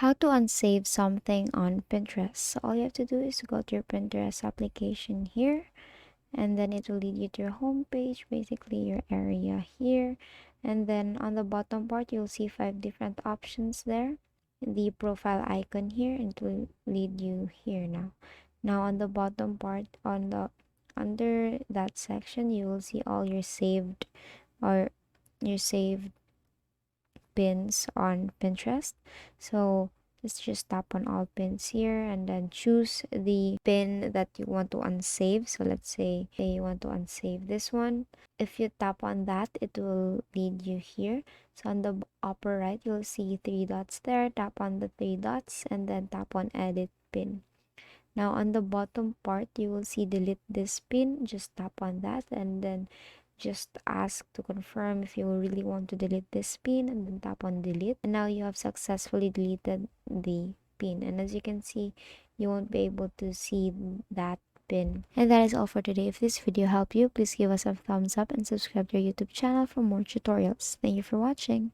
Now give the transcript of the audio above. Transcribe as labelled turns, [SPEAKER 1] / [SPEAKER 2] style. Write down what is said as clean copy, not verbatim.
[SPEAKER 1] How to unsave something on Pinterest. So all you have to do is go to your Pinterest application here, and then it will lead you to your home page, basically your area here. And then on the bottom part, you'll see 5 different options there. The profile icon here, and it will lead you here now. Now on the bottom part, on the under that section, you will see all your saved or your saved pins on Pinterest. So just tap on all pins here and then choose the pin that you want to unsave. So let's say you want to unsave this one. If you tap on that, it will lead you here. So on the upper right, you'll see 3 dots there. Tap on the 3 dots and then tap on edit pin. Now on the bottom part, you will see delete this pin. Just tap on that and then just ask to confirm if you really want to delete this pin, and then tap on delete. And now you have successfully deleted the pin. And as you can see, you won't be able to see that pin. And that is all for today. If this video helped you, please give us a thumbs up and subscribe to our YouTube channel for more tutorials. Thank you for watching.